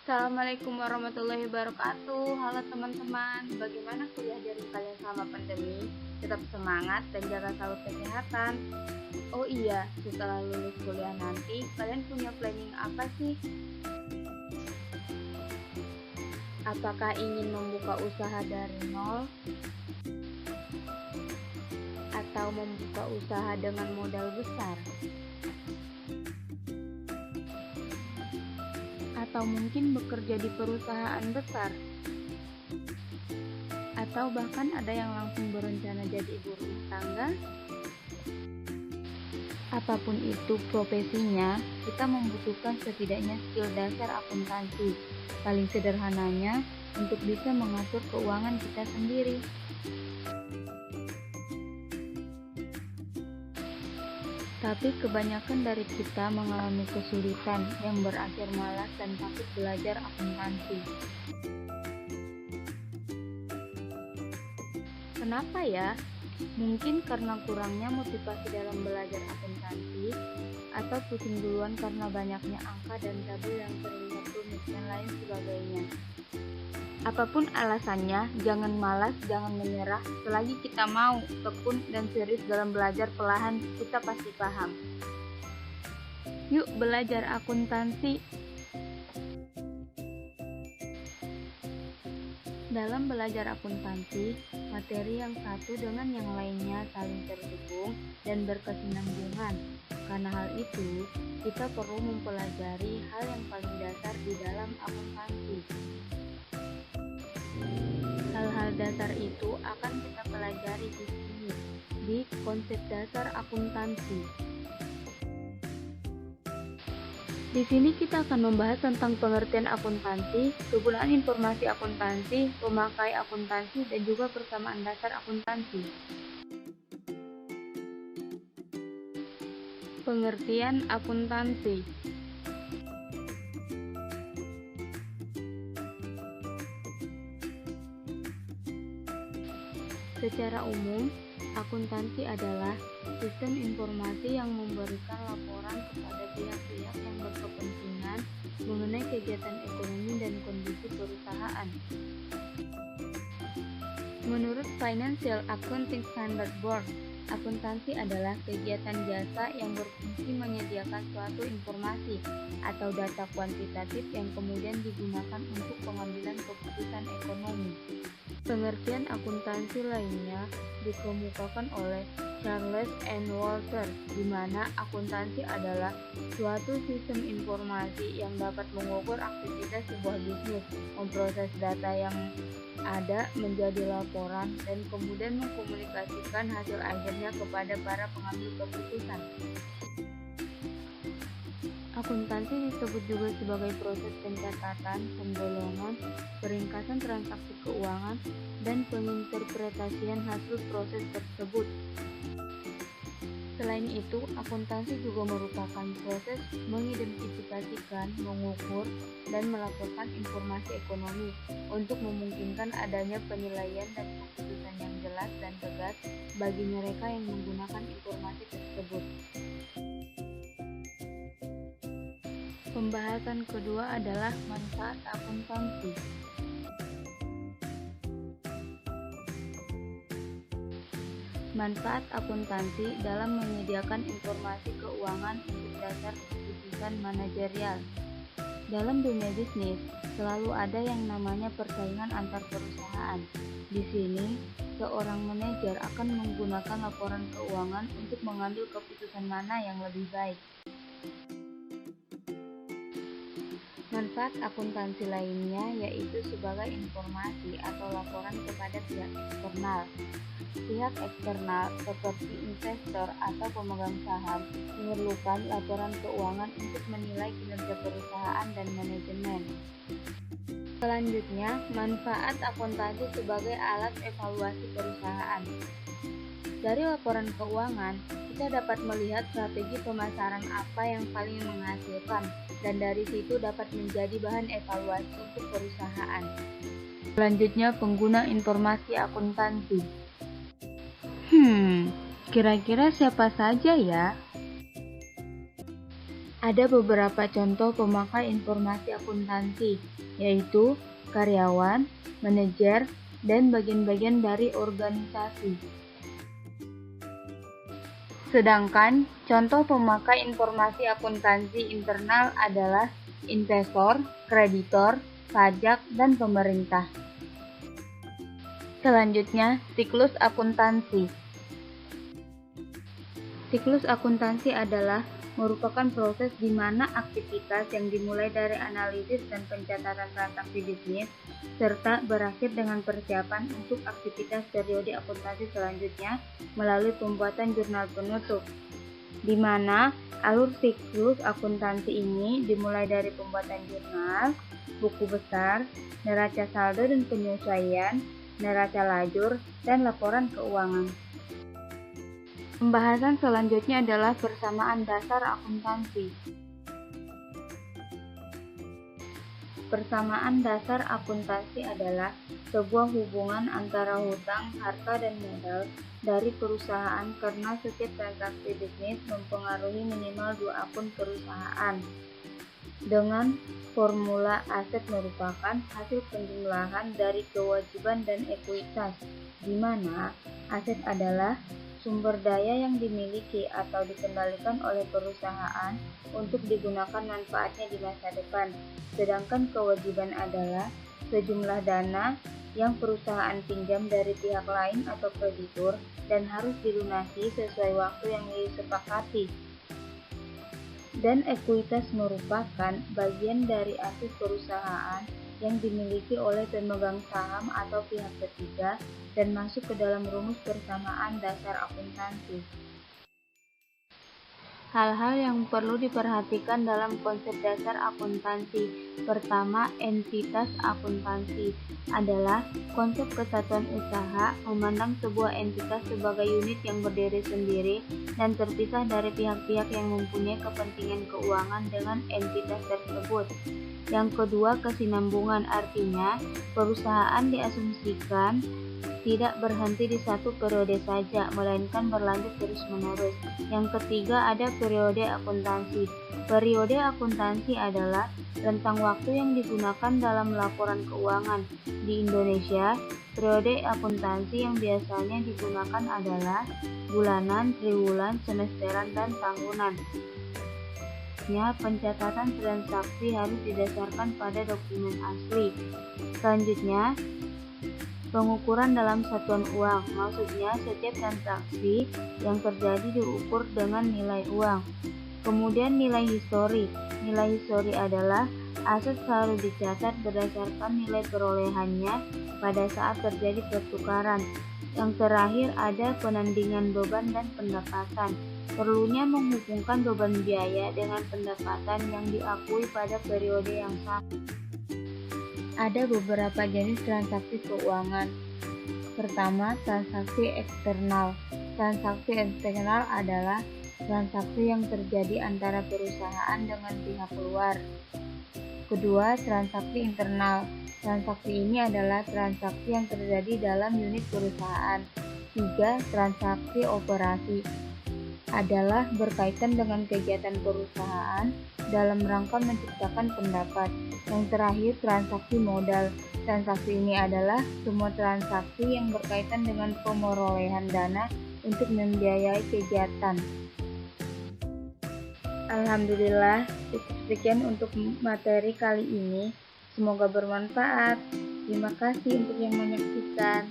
Assalamualaikum warahmatullahi wabarakatuh. Halo teman-teman, bagaimana kuliah dari kalian selama pandemi? Tetap semangat dan jaga selalu kesehatan. Oh iya, setelah lulus kuliah nanti, kalian punya planning apa sih? Apakah ingin membuka usaha dari nol? Atau membuka usaha dengan modal besar? Atau mungkin bekerja di perusahaan besar, atau bahkan ada yang langsung berencana jadi ibu rumah tangga. Apapun itu profesinya, kita membutuhkan setidaknya skill dasar akuntansi, paling sederhananya untuk bisa mengatur keuangan kita sendiri. Tapi kebanyakan dari kita mengalami kesulitan yang berakhir malas dan takut belajar akuntansi. Kenapa ya? Mungkin karena kurangnya motivasi dalam belajar akuntansi, atau pusing duluan karena banyaknya angka dan tabel yang terlihat rumit dan lain sebagainya. Apapun alasannya, jangan malas, jangan menyerah. Selagi kita mau, tekun, dan serius dalam belajar, perlahan kita pasti paham. Yuk belajar akuntansi. Dalam belajar akuntansi, materi yang satu dengan yang lainnya saling terhubung dan berkesinambungan. Karena hal itu, kita perlu mempelajari hal yang paling dasar di dalam akuntansi. Hal-hal dasar itu akan kita pelajari di sini, di konsep dasar akuntansi. Di sini kita akan membahas tentang pengertian akuntansi, kegunaan informasi akuntansi, pemakai akuntansi, dan juga persamaan dasar akuntansi. Pengertian akuntansi. Secara umum, akuntansi adalah sistem informasi yang memberikan laporan kepada pihak-pihak yang berkepentingan mengenai kegiatan ekonomi dan kondisi perusahaan. Menurut Financial Accounting Standard Board, akuntansi adalah kegiatan jasa yang berfungsi menyediakan suatu informasi atau data kuantitatif yang kemudian digunakan untuk pengambilan keputusan ekonomi. Pengertian akuntansi lainnya dikemukakan oleh Charles and Walter, di mana akuntansi adalah suatu sistem informasi yang dapat mengukur aktivitas sebuah bisnis, memproses data yang ada menjadi laporan, dan kemudian mengkomunikasikan hasil akhirnya kepada para pengambil keputusan. Akuntansi disebut juga sebagai proses pencatatan, penggolongan, peringkasan transaksi keuangan, dan penginterpretasian hasil proses tersebut. Selain itu, akuntansi juga merupakan proses mengidentifikasikan, mengukur, dan melaporkan informasi ekonomi untuk memungkinkan adanya penilaian dan keputusan yang jelas dan tegas bagi mereka yang menggunakan informasi tersebut. Pembahasan kedua adalah manfaat akuntansi. Manfaat akuntansi dalam menyediakan informasi keuangan untuk dasar keputusan manajerial. Dalam dunia bisnis, selalu ada yang namanya persaingan antar perusahaan. Di sini, seorang manajer akan menggunakan laporan keuangan untuk mengambil keputusan mana yang lebih baik. Manfaat akuntansi lainnya yaitu sebagai informasi atau laporan kepada pihak eksternal. Pihak eksternal seperti investor atau pemegang saham memerlukan laporan keuangan untuk menilai kinerja perusahaan dan manajemen. Selanjutnya, manfaat akuntansi sebagai alat evaluasi perusahaan. Dari laporan keuangan, kita dapat melihat strategi pemasaran apa yang paling menghasilkan, dan dari situ dapat menjadi bahan evaluasi untuk perusahaan. Selanjutnya, pengguna informasi akuntansi. Kira-kira siapa saja ya? Ada beberapa contoh pemakai informasi akuntansi, yaitu karyawan, manajer, dan bagian-bagian dari organisasi. Sedangkan contoh pemakai informasi akuntansi internal adalah investor, kreditor, pajak, dan pemerintah. Selanjutnya, siklus akuntansi. Siklus akuntansi adalah merupakan proses di mana aktivitas yang dimulai dari analisis dan pencatatan transaksi bisnis, serta berakhir dengan persiapan untuk aktivitas periode akuntansi selanjutnya melalui pembuatan jurnal penutup, di mana alur siklus akuntansi ini dimulai dari pembuatan jurnal, buku besar, neraca saldo dan penyesuaian, neraca lajur, dan laporan keuangan. Pembahasan selanjutnya adalah persamaan dasar akuntansi. Persamaan dasar akuntansi adalah sebuah hubungan antara hutang, harta, dan modal dari perusahaan karena setiap transaksi bisnis mempengaruhi minimal 2 akun perusahaan. Dengan formula aset merupakan hasil penjumlahan dari kewajiban dan ekuitas, di mana aset adalah sumber daya yang dimiliki atau dikendalikan oleh perusahaan untuk digunakan manfaatnya di masa depan, sedangkan kewajiban adalah sejumlah dana yang perusahaan pinjam dari pihak lain atau kreditur dan harus dilunasi sesuai waktu yang disepakati. Dan ekuitas merupakan bagian dari aset perusahaan yang dimiliki oleh pemegang saham atau pihak ketiga dan masuk ke dalam rumus persamaan dasar akuntansi. Hal-hal yang perlu diperhatikan dalam konsep dasar akuntansi. Pertama, entitas akuntansi adalah konsep kesatuan usaha, memandang sebuah entitas sebagai unit yang berdiri sendiri dan terpisah dari pihak-pihak yang mempunyai kepentingan keuangan dengan entitas tersebut. Yang kedua, kesinambungan, artinya perusahaan diasumsikan tidak berhenti di satu periode saja, melainkan berlanjut terus-menerus. Yang ketiga, ada periode akuntansi. Periode akuntansi adalah rentang waktu yang digunakan dalam laporan keuangan. Di Indonesia, periode akuntansi yang biasanya digunakan adalah bulanan, triwulan, semesteran, dan tahunan. Pencatatan transaksi harus didasarkan pada dokumen asli. Selanjutnya, pengukuran dalam satuan uang, maksudnya setiap transaksi yang terjadi diukur dengan nilai uang. Kemudian nilai histori. Nilai histori adalah aset selalu dicatat berdasarkan nilai perolehannya pada saat terjadi pertukaran. Yang terakhir ada penandingan beban dan pendapatan. Perlunya menghubungkan beban biaya dengan pendapatan yang diakui pada periode yang sama. Ada beberapa jenis transaksi keuangan. Pertama, transaksi eksternal. Transaksi eksternal adalah transaksi yang terjadi antara perusahaan dengan pihak luar. Kedua, transaksi internal. Transaksi ini adalah transaksi yang terjadi dalam unit perusahaan. Tiga, transaksi operasi adalah berkaitan dengan kegiatan perusahaan dalam rangka menciptakan pendapat. Yang terakhir, transaksi modal. Transaksi ini adalah semua transaksi yang berkaitan dengan pemerolehan dana untuk membiayai kegiatan. Alhamdulillah, cukup sekian untuk materi kali ini. Semoga bermanfaat. Terima kasih untuk yang menyaksikan.